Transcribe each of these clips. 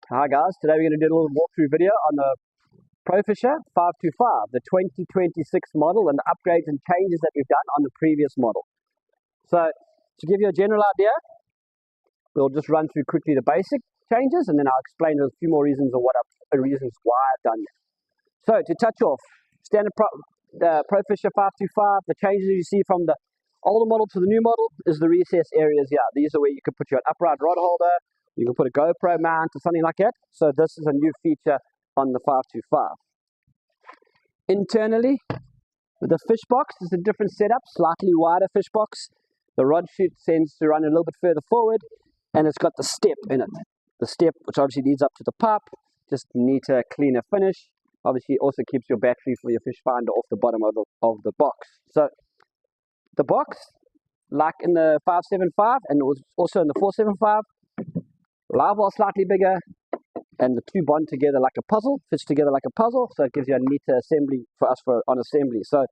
Hi guys, today we're going to do a little walkthrough video on the PF525, the 2026 model and the upgrades and changes that we've done on the previous model. So to give you a general idea, we'll just run through quickly the basic changes and then I'll explain a few more reasons why I've done that. So to touch off, the PF525, the changes you see from the older model to the new model is the recess areas here. These are where you can put your upright rod holder. You can put a GoPro mount or something like that. So this is a new feature on the 525. Internally, with the fish box, it's a different setup, slightly wider fish box. The rod chute tends to run a little bit further forward, and it's got the step in it. The step, which obviously leads up to the pipe, just neater, cleaner finish. Obviously, it also keeps your battery for your fish finder off the bottom of the box. So the box, like in the 575 and also in the 475, live well slightly bigger, and the two bond together like a puzzle, fits together like a puzzle, so it gives you a neater assembly for us on assembly. So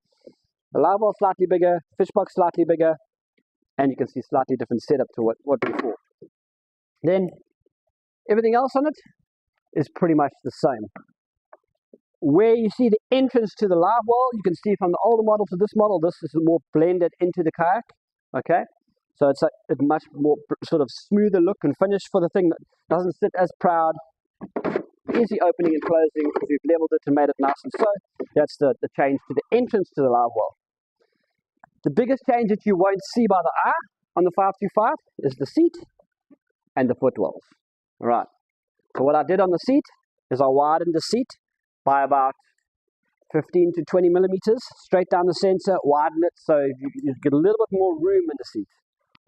the live well slightly bigger, fish box slightly bigger, and you can see slightly different setup to what before. Then everything else on it is pretty much the same. Where you see the entrance to the live well, you can see from the older model to this model, this is more blended into the kayak. Okay. So it's a much more sort of smoother look and finish for the thing that doesn't sit as proud. Easy opening and closing because we've leveled it and made it nice and so. That's the change to the entrance to the live well. The biggest change that you won't see by the eye on the 525 is the seat and the footwells. All right. So what I did on the seat is I widened the seat by about 15 to 20 millimeters straight down the center, widen it so you get a little bit more room in the seat.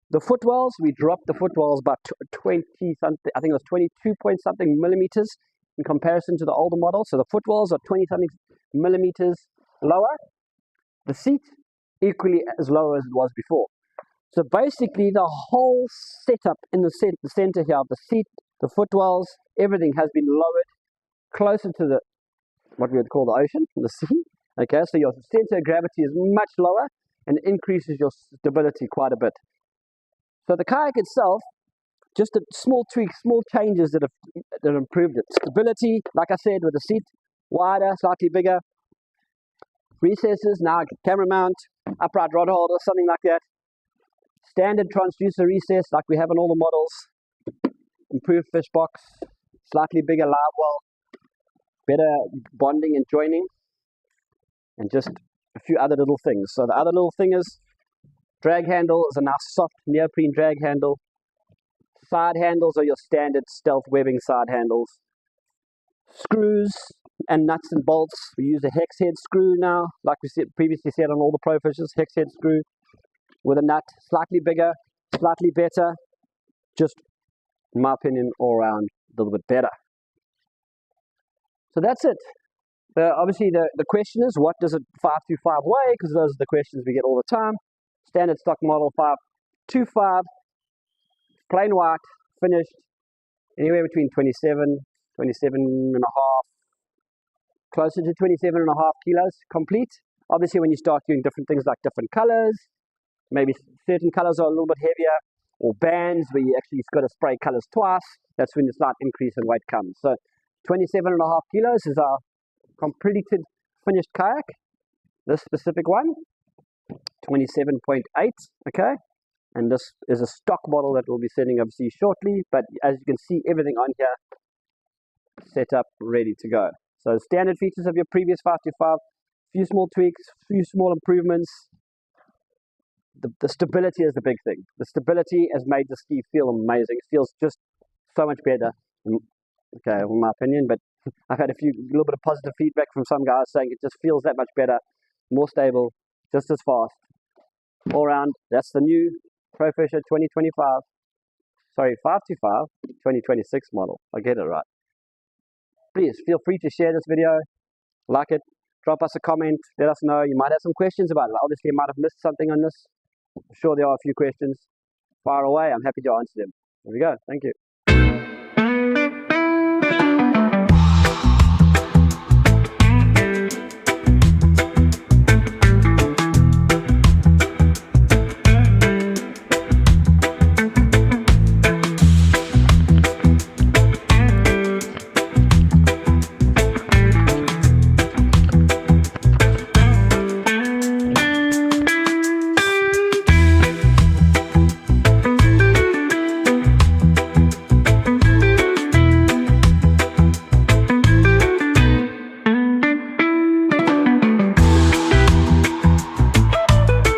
The footwells, we dropped the footwells by 20 something, I think it was 22 point something millimeters in comparison to the older model. So the footwells are 20 something millimeters lower. The seat equally as low as it was before. So basically the whole setup in the center here of the seat, the footwells, everything has been lowered closer to the what we would call the ocean, the sea. Okay, so your center of gravity is much lower and increases your stability quite a bit. So the kayak itself, just a small tweaks, small changes that have improved it. Stability, like I said, with the seat wider, slightly bigger. Recesses, now camera mount, upright rod holder, something like that. Standard transducer recess, like we have in all the models. Improved fish box, slightly bigger live well, better bonding and joining, and just a few other little things. So the other little thing is, drag handle is a nice soft neoprene drag handle. Side handles are your standard stealth webbing side handles. Screws and nuts and bolts, we use a hex head screw now, like we previously said on all the PF5s, hex head screw with a nut, slightly bigger, slightly better, just in my opinion all around a little bit better. So that's it. Obviously the question is, what does a 525 weigh? Because those are the questions we get all the time. Standard stock model 525, plain white, finished, anywhere between 27 and a half, closer to 27 and a half kilos complete. Obviously when you start doing different things like different colors, maybe certain colors are a little bit heavier, or bands where you actually got to spray colors twice, that's when the slight increase in weight comes. So 27 and a half kilos is our completed finished kayak. This specific one, 27.8, okay, and this is a stock model that we'll be sending obviously shortly, but as you can see, everything on here set up, ready to go. So standard features of your previous 525, few small tweaks, few small improvements. The stability is the big thing. The stability has made the ski feel amazing. It feels just so much better, okay, in my opinion, but I've had a little bit of positive feedback from some guys saying it just feels that much better, more stable, just as fast. All around, that's the new PF525, 525, 2026 model. I get it right. Please feel free to share this video, like it, drop us a comment, let us know. You might have some questions about it. Obviously, you might have missed something on this. I'm sure there are a few questions. Fire away, I'm happy to answer them. There we go, thank you.